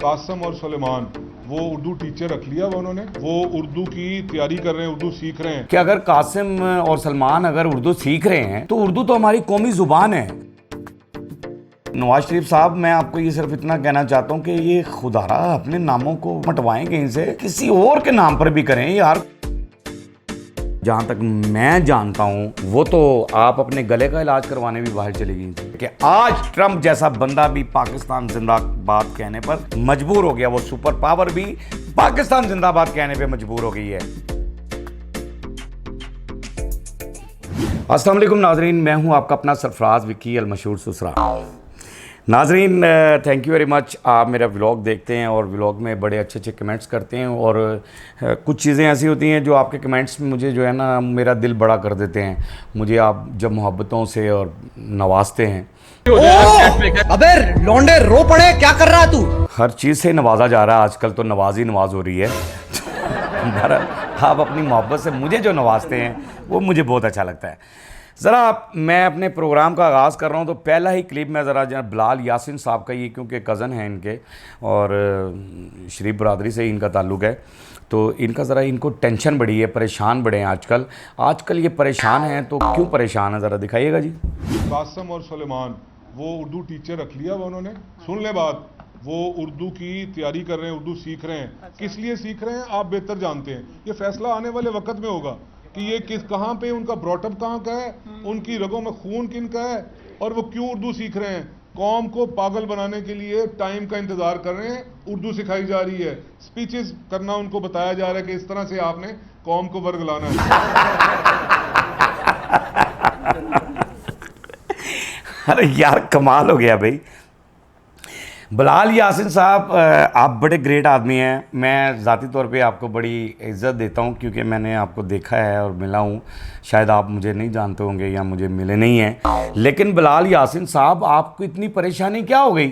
कासिम और सुलेमान, वो उर्दू टीचर रख लिया हुआ उन्होंने, वो उर्दू की तैयारी कर रहे हैं, उर्दू सीख रहे हैं। कि अगर कासिम और सलमान अगर उर्दू सीख रहे हैं तो उर्दू तो हमारी कौमी जुबान है। नवाज शरीफ साहब, मैं आपको ये सिर्फ इतना कहना चाहता हूँ कि ये खुदारा अपने नामों को मटवाएं कहीं से, किसी और के नाम पर भी करें यार। जहां तक मैं जानता हूं वो तो आप अपने गले का इलाज करवाने भी बाहर चली गई थी कि आज ट्रंप जैसा बंदा भी पाकिस्तान जिंदाबाद कहने पर मजबूर हो गया, वो सुपर पावर भी पाकिस्तान जिंदाबाद कहने पे मजबूर हो गई है। अस्सलाम वालेकुम नाजरीन, मैं हूं आपका अपना सरफराज विक्की अल मशहूर सुसरा। नाजरीन, थैंक यू वेरी मच। आप मेरा व्लॉग देखते हैं और व्लॉग में बड़े अच्छे अच्छे कमेंट्स करते हैं और कुछ चीज़ें ऐसी होती हैं जो आपके कमेंट्स में मुझे जो है ना मेरा दिल बड़ा कर देते हैं। मुझे आप जब मोहब्बतों से और नवाजते हैं। अबे लौंडे रो पड़े, क्या कर रहा है तू? हर चीज़ से नवाजा जा रहा है आजकल, तो नवाज ही नवाज हो रही है। आप अपनी मोहब्बत से मुझे जो नवाजते हैं वो मुझे बहुत अच्छा लगता है। ज़रा मैं अपने प्रोग्राम का आगाज़ कर रहा हूँ तो पहला ही क्लिप मैं ज़रा बिलाल यासिन साहब का, ये क्योंकि कज़न है इनके और शरीफ बरदरी से इनका ताल्लुक़ है, तो इनका ज़रा इनको टेंशन बढ़ी है, परेशान बढ़े हैं आजकल ये परेशान हैं। तो क्यों परेशान है ज़रा दिखाइएगा जी। कासिम और सुलेमान, वो उर्दू टीचर रख लिया हुआ उन्होंने। सुन ले बात, वो उर्दू की तैयारी कर रहे हैं, उर्दू सीख रहे हैं। किस लिए सीख रहे हैं आप बेहतर जानते हैं। ये फैसला आने वाले वक्त में होगा कि ये कहाँ पे उनका ब्रॉटअप कहाँ का है, उनकी रगों में खून किन का है और वो क्यों उर्दू सीख रहे हैं। कौम को पागल बनाने के लिए टाइम का इंतजार कर रहे हैं, उर्दू सिखाई जा रही है, स्पीचेस करना उनको बताया जा रहा है कि इस तरह से आपने कौम को वर्गलाना है। अरे यार कमाल हो गया भाई। बिलाल यासिन साहब, आप बड़े ग्रेट आदमी हैं। मैं ज़ाती तौर पे आपको बड़ी इज़्ज़त देता हूं क्योंकि मैंने आपको देखा है और मिला हूं। शायद आप मुझे नहीं जानते होंगे या मुझे मिले नहीं हैं, लेकिन बिलाल यासिन साहब, आपको इतनी परेशानी क्या हो गई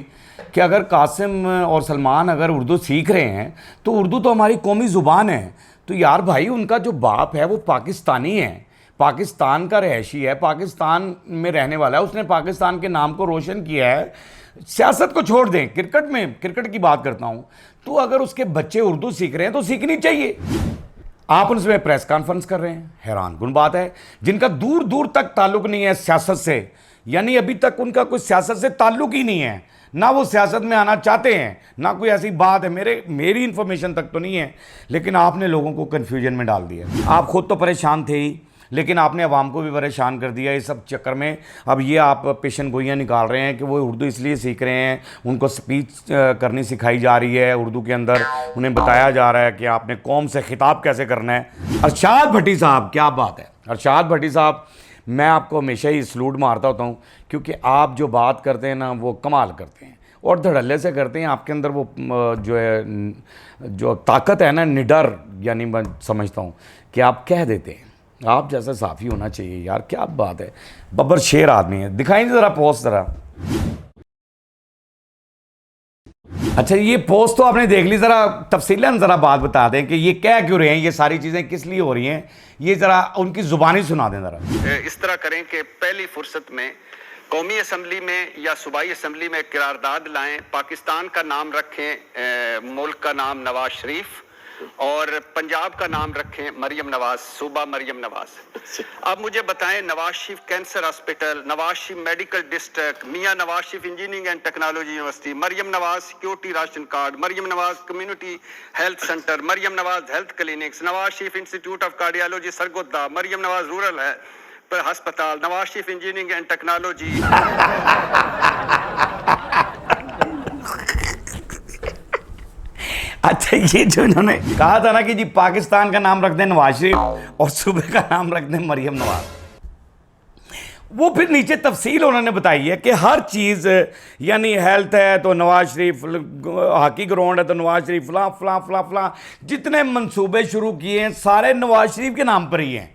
कि अगर कासिम और सलमान अगर उर्दू सीख रहे हैं तो उर्दू तो हमारी कौमी ज़ुबान है। तो यार भाई, उनका जो बाप है वो पाकिस्तानी है, पाकिस्तान का रहायशी है, पाकिस्तान में रहने वाला है, उसने पाकिस्तान के नाम को रोशन किया है। सियासत को छोड़ दें, क्रिकेट की बात करता हूं, तो अगर उसके बच्चे उर्दू सीख रहे हैं तो सीखनी चाहिए। आप उनसे प्रेस कॉन्फ्रेंस कर रहे हैं, हैरान कुन बात है। जिनका दूर दूर तक ताल्लुक नहीं है सियासत से, यानी अभी तक उनका कोई सियासत से ताल्लुक ही नहीं है, ना वो सियासत में आना चाहते हैं, ना कोई ऐसी बात है, मेरी इंफॉर्मेशन तक तो नहीं है, लेकिन आपने लोगों को कन्फ्यूजन में डाल दिया। आप खुद तो परेशान थे ही, लेकिन आपने अवाम को भी परेशान कर दिया इस सब चक्कर में। अब ये आप पेशन गोइयाँ निकाल रहे हैं कि वो उर्दू इसलिए सीख रहे हैं, उनको स्पीच करनी सिखाई जा रही है उर्दू के अंदर, उन्हें बताया जा रहा है कि आपने कौम से खिताब कैसे करना है। अरशाद भट्टी साहब, क्या बात है। अरशाद भट्टी साहब, मैं आपको हमेशा ही सलूट मारता होता हूँ क्योंकि आप जो बात करते हैं ना वो कमाल करते हैं और धड़ल्ले से करते हैं। आपके अंदर वो जो है जो ताकत है ना, निडर, यानी मैं समझता हूँ कि आप कह देते हैं। आप जैसा साफ़ी होना चाहिए यार, क्या बात है। बब्बर शेर आदमी है। दिखाएंगे ज़रा पोस्ट ज़रा। अच्छा, ये पोस्ट तो आपने देख ली, ज़रा तफसीलन ज़रा बात बता दें कि ये क्या क्यों रहे हैं, ये सारी चीज़ें किस लिए हो रही हैं, ये ज़रा उनकी ज़ुबानी सुना दें ज़रा। इस तरह करें कि पहली फुर्सत में कौमी असम्बली में या सूबाई असम्बली में करारदाद लाएं, पाकिस्तान का नाम रखें, मुल्क का नाम नवाज शरीफ, और पंजाब का नाम रखें मरियम नवाज, सूबा मरियम नवाज। अब मुझे बताएं, Nawaz Sharif cancer hospital, Nawaz Sharif medical district, Mian Nawaz Sharif engineering and technology university, Maryam Nawaz security ration card, Maryam Nawaz community health centre, Maryam Nawaz health clinics, Nawaz Sharif institute of cardiology Sargodha, Maryam Nawaz rural है अस्पताल, Nawaz Sharif engineering and technology. अच्छा, ये जो इन्होंने कहा था ना कि जी पाकिस्तान का नाम रख दें नवाज शरीफ और सूबे का नाम रख दें मरियम नवाज, वो फिर नीचे तफसील उन्होंने बताई है कि हर चीज़, यानी हेल्थ है तो नवाज शरीफ, हॉकी ग्राउंड है तो नवाज शरीफ, फलां फलां फलां फलां, जितने मंसूबे शुरू किए हैं सारे नवाज शरीफ के नाम पर ही हैं।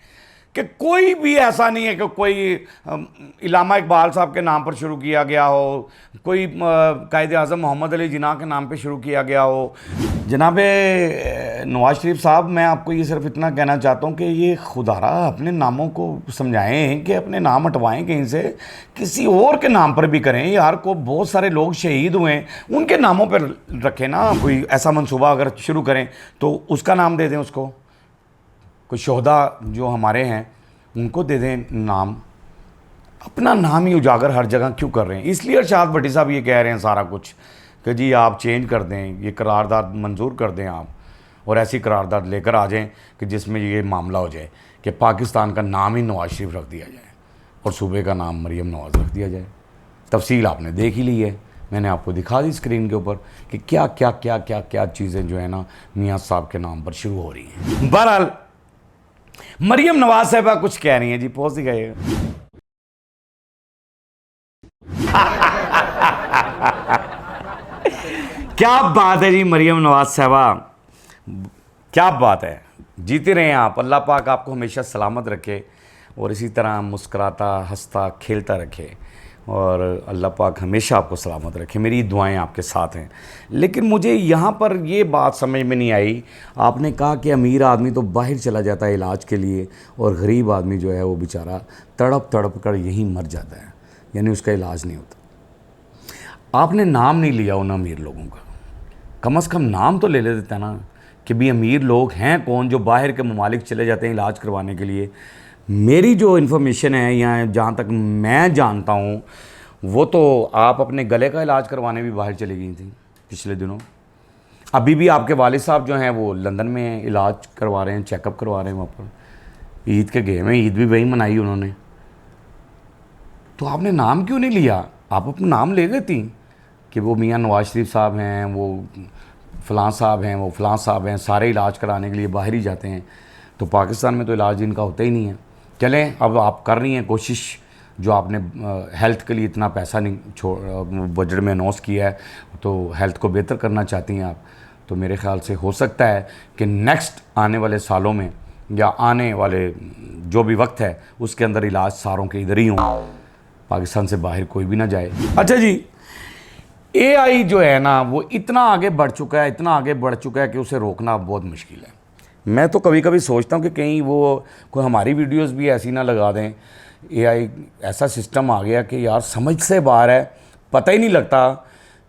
कि कोई भी ऐसा नहीं है कि कोई इलामा इकबाल साहब के नाम पर शुरू किया गया हो, कोई कायद आज़म मोहम्मद अली जिन्ना के नाम पे शुरू किया गया हो। जनाब नवाज शरीफ साहब, मैं आपको ये सिर्फ इतना कहना चाहता हूँ कि ये खुदारा अपने नामों को समझाएं कि अपने नाम हटवाएं कहीं से, किसी और के नाम पर भी करें यार। को बहुत सारे लोग शहीद हुए हैं, उनके नामों पर रखें ना। कोई ऐसा मंसूबा अगर शुरू करें तो उसका नाम दे दें उसको। कोई शोहदा जो हमारे हैं उनको दे दें नाम। अपना नाम ही उजागर हर जगह क्यों कर रहे हैं? इसलिए अरशाद भट्टी साहब ये कह रहे हैं सारा कुछ कि जी आप चेंज कर दें, ये करारदाद मंजूर कर दें आप, और ऐसी करारदाद लेकर आ जाएं कि जिसमें ये मामला हो जाए कि पाकिस्तान का नाम ही नवाज शरीफ रख दिया जाए और सूबे का नाम मरियम नवाज़ रख दिया जाए। तफसील आपने देख ही ली है, मैंने आपको दिखा दी स्क्रीन के ऊपर कि क्या क्या क्या क्या क्या चीज़ें जो है ना मियाँ साहब के नाम पर शुरू हो रही हैं। बहरहाल मरियम नवाज साहबा कुछ कह रही हैं जी, पहुँच दिखाइएगा। क्या बात है जी मरियम नवाज साहबा, क्या बात है। जीते रहें आप, अल्लाह पाक आपको हमेशा सलामत रखे और इसी तरह मुस्कुराता हंसता खेलता रखे, और अल्लाह पाक हमेशा आपको सलामत रखे। मेरी दुआएं आपके साथ हैं। लेकिन मुझे यहाँ पर ये बात समझ में नहीं आई, आपने कहा कि अमीर आदमी तो बाहर चला जाता है इलाज के लिए और गरीब आदमी जो है वो बेचारा तड़प तड़प कर यहीं मर जाता है, यानी उसका इलाज नहीं होता। आपने नाम नहीं लिया उन अमीर लोगों का, कम से कम नाम तो ले लेते हैं ना कि भी अमीर लोग हैं कौन जो बाहर के ममालिक चले जाते हैं इलाज करवाने के लिए। मेरी जो इन्फॉर्मेशन है या जहाँ तक मैं जानता हूँ, वो तो आप अपने गले का इलाज करवाने भी बाहर चली गई थी पिछले दिनों। अभी भी आपके वालिद साहब जो हैं वो लंदन में इलाज करवा रहे हैं, चेकअप करवा रहे हैं वहाँ पर। ईद के गए हैं, ईद भी वही मनाई उन्होंने। तो आपने नाम क्यों नहीं लिया? आप अपना नाम ले लेती कि वो मियाँ नवाज शरीफ साहब हैं, वो फ़लाँ साहब हैं, वो फ़लाँ साहब हैं, सारे इलाज कराने के लिए बाहर ही जाते हैं। तो पाकिस्तान में तो इलाज इनका होता ही नहीं है। चलें, अब आप कर रही हैं कोशिश, जो आपने हेल्थ के लिए इतना पैसा नहीं बजट में अनाउंस किया है, तो हेल्थ को बेहतर करना चाहती हैं आप। तो मेरे ख़्याल से हो सकता है कि नेक्स्ट आने वाले सालों में या आने वाले जो भी वक्त है उसके अंदर इलाज सारों के इधर ही हों, पाकिस्तान से बाहर कोई भी ना जाए। अच्छा जी, AI जो है ना वो इतना आगे बढ़ चुका है, इतना आगे बढ़ चुका है कि उसे रोकना बहुत मुश्किल है। मैं तो कभी कभी सोचता हूँ कि कहीं वो कोई हमारी वीडियोस भी ऐसी ना लगा दें। AI ऐसा सिस्टम आ गया कि यार समझ से बाहर है, पता ही नहीं लगता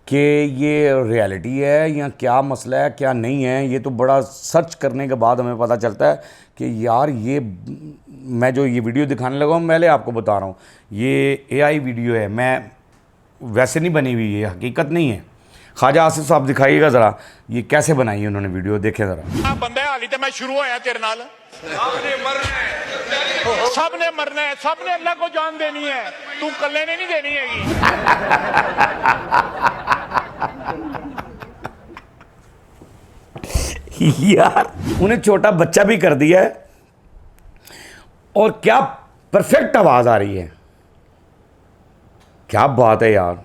कि ये रियलिटी है या क्या मसला है क्या नहीं है। ये तो बड़ा सर्च करने के बाद हमें पता चलता है कि यार ये मैं जो ये वीडियो दिखाने लगा हूँ, पहले आपको बता रहा हूँ, ये AI वीडियो है, मैं वैसे नहीं बनी हुई, ये हकीकत नहीं है। ख्वाजा आसिफ साहब दिखाइएगा ज़रा ये कैसे बनाई है उन्होंने वीडियो, देखें ज़रा। बंदा हाली तो मैं शुरू होया तेरे नाल, सबने मरना है, सबने अल्लाह को जान देनी है, तू कल्ले ने नहीं देनी हैगी। यार उन्हें छोटा बच्चा भी कर दिया है और क्या परफेक्ट आवाज़ आ रही है। क्या बात है यार,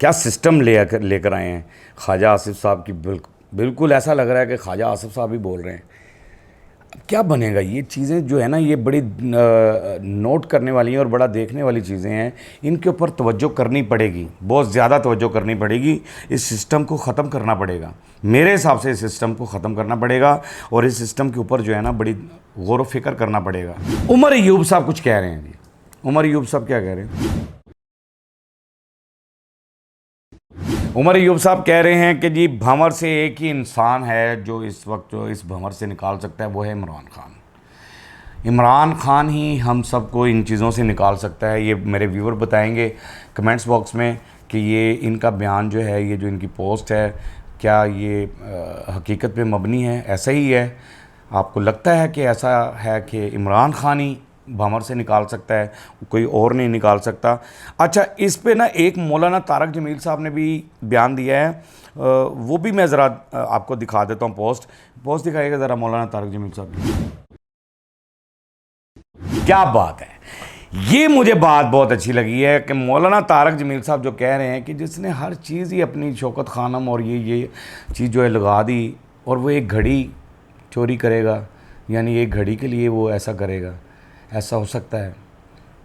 क्या सिस्टम लेकर आए हैं ख्वाजा आसिफ साहब की। बिल्कुल ऐसा लग रहा है कि ख्वाजा आसिफ साहब ही बोल रहे हैं। अब क्या बनेगा? ये चीज़ें जो है ना ये बड़ी नोट करने वाली हैं और बड़ा देखने वाली चीज़ें हैं। इनके ऊपर तवज्जो करनी पड़ेगी, बहुत ज़्यादा तवज्जो करनी पड़ेगी। इस सिस्टम को ख़त्म करना पड़ेगा, मेरे हिसाब से इस सिस्टम को ख़त्म करना पड़ेगा और इस सिस्टम के ऊपर जो है ना बड़ी गौर व फिक्र करना पड़ेगा। उमर अयूब साहब कुछ कह रहे हैं जी। उमर अयूब साहब क्या कह रहे हैं? उमर अयूब साहब कह रहे हैं कि जी भंवर से एक ही इंसान है जो इस वक्त जो इस भंवर से निकाल सकता है, वो है इमरान खान। इमरान खान ही हम सबको इन चीज़ों से निकाल सकता है। ये मेरे व्यूअर बताएंगे कमेंट्स बॉक्स में कि ये इनका बयान जो है, ये जो इनकी पोस्ट है, क्या ये हकीकत पे मबनी है? ऐसा ही है? आपको लगता है कि ऐसा है कि इमरान खान ही भंवर से निकाल सकता है, कोई और नहीं निकाल सकता? अच्छा, इस पे ना एक मौलाना तारक जमील साहब ने भी बयान दिया है, वो भी मैं ज़रा आपको दिखा देता हूँ। पोस्ट दिखाइएगा ज़रा मौलाना तारक जमील साहब की। क्या बात है, ये मुझे बात बहुत अच्छी लगी है कि मौलाना तारक जमील साहब जो कह रहे हैं कि जिसने हर चीज़ ही अपनी शौकत खानम और ये चीज़ जो है लगा दी, और वो एक घड़ी चोरी करेगा, यानी एक घड़ी के लिए वो ऐसा करेगा। ऐसा हो सकता है?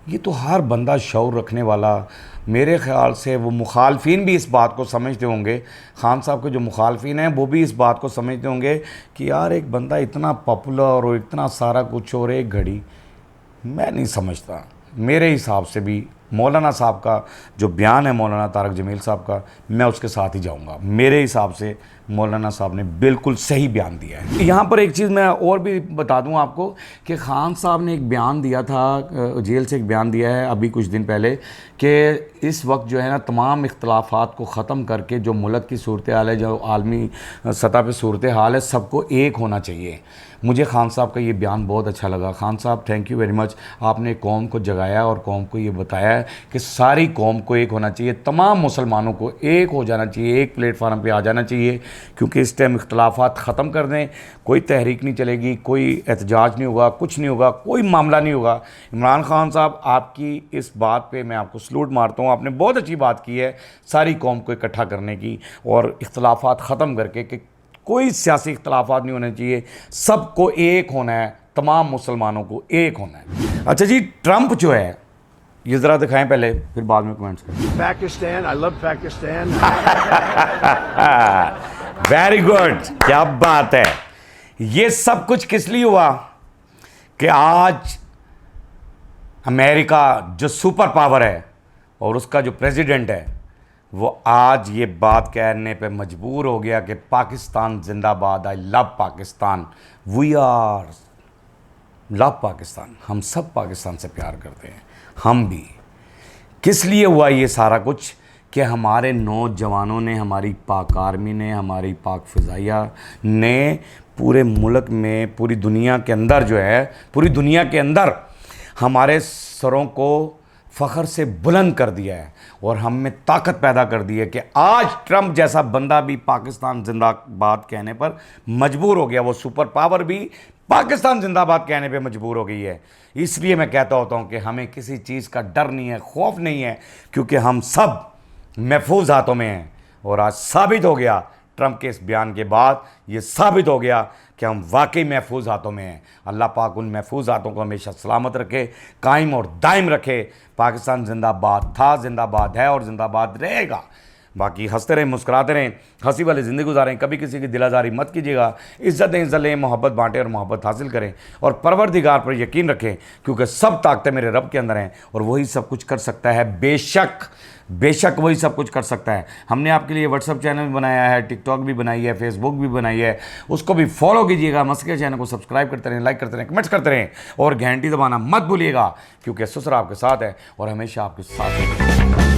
ये तो हर बंदा शऊर रखने वाला, मेरे ख़्याल से वो मुखालफिन भी इस बात को समझते होंगे, खान साहब के जो मुखालफिन हैं वो भी इस बात को समझते होंगे कि यार एक बंदा इतना पॉपुलर और इतना सारा कुछ और एक घड़ी, मैं नहीं समझता। मेरे हिसाब से भी मौलाना साहब का जो बयान है, मौलाना तारक जमील साहब का, मैं उसके साथ ही जाऊंगा। मेरे हिसाब से मौलाना साहब ने बिल्कुल सही बयान दिया है। यहाँ पर एक चीज़ मैं और भी बता दूँ आपको कि खान साहब ने एक बयान दिया था, जेल से एक बयान दिया है अभी कुछ दिन पहले, कि इस वक्त जो है ना तमाम इख्तलाफात को ख़त्म करके जो मुल्क की सूरत हाल है, जो आलमी सतह पे सूरत हाल है, सबको एक होना चाहिए। मुझे खान साहब का ये बयान बहुत अच्छा लगा। खान साहब थैंक यू वेरी मच, आपने कौम को जगाया और कौम को ये बताया है कि सारी कौम को एक होना चाहिए, तमाम मुसलमानों को एक हो जाना चाहिए, एक प्लेटफार्म पे आ जाना चाहिए, क्योंकि इस टाइम इख्तलाफात ख़त्म कर दें, कोई तहरीक नहीं चलेगी, कोई एहतजाज नहीं होगा, कुछ नहीं होगा, कोई मामला नहीं होगा। इमरान खान साहब, आपकी इस बात पे मैं आपको सलूट मारता हूँ, आपने बहुत अच्छी बात की है सारी कौम को इकट्ठा करने की और इख्तलाफात ख़त्म करके कि कोई सियासी इख्तलाफात नहीं होने चाहिए, सबको एक होना है, तमाम मुसलमानों को एक होना है। अच्छा जी, ट्रंप जो है, ये ज़रा दिखाएं पहले, फिर बाद में कमेंट्स करें। Pakistan, I love Pakistan. Very good, क्या बात है। ये सब कुछ किस लिए हुआ कि आज अमेरिका जो सुपर पावर है और उसका जो प्रेसिडेंट है, वो आज ये बात कहने पे मजबूर हो गया कि पाकिस्तान जिंदाबाद, I love Pakistan, we are love Pakistan, हम सब पाकिस्तान से प्यार करते हैं, हम भी। किस लिए हुआ ये सारा कुछ कि हमारे नौजवानों ने, हमारी पाक आर्मी ने, हमारी पाक फ़िज़ाइया ने पूरे मुल्क में, पूरी दुनिया के अंदर जो है, पूरी दुनिया के अंदर हमारे सरों को फ़ख्र से बुलंद कर दिया है और हम में ताकत पैदा कर दी है कि आज ट्रंप जैसा बंदा भी पाकिस्तान जिंदाबाद कहने पर मजबूर हो गया, वो सुपर पावर भी पाकिस्तान जिंदाबाद कहने पे मजबूर हो गई है। इसलिए मैं कहता होता हूँ कि हमें किसी चीज़ का डर नहीं है, खौफ नहीं है, क्योंकि हम सब महफूज हाथों में हैं। और आज साबित हो गया, ट्रंप के इस बयान के बाद ये साबित हो गया कि हम वाकई महफूज हाथों में हैं। अल्लाह पाक उन महफूज हाथों को हमेशा सलामत रखे, कायम और दायम रखे। पाकिस्तान जिंदाबाद था, जिंदाबाद है और जिंदाबाद रहेगा। बाकी हंसते रहें, मुस्कुराते रहें, हंसी वाली ज़िंदगी गुजारें, कभी किसी की दिलाजारी मत कीजिएगा, इज़्ज़त दें, इज़्ज़त लें, मोहब्बत बांटें और मोहब्बत हासिल करें और परवरदिगार पर यकीन रखें, क्योंकि सब ताकतें मेरे रब के अंदर हैं और वही सब कुछ कर सकता है। बेशक बेशक वही सब कुछ कर सकता है। हमने आपके लिए व्हाट्सअप चैनल भी बनाया है, टिकटॉक भी बनाई है, फेसबुक भी बनाई है, उसको भी फॉलो कीजिएगा। मस्के चैनल को सब्सक्राइब करते रहें, लाइक करते रहें, कमेंट्स करते रहें और घंटी दबाना मत भूलिएगा, क्योंकि ससुर आपके साथ है और हमेशा आपके साथ है।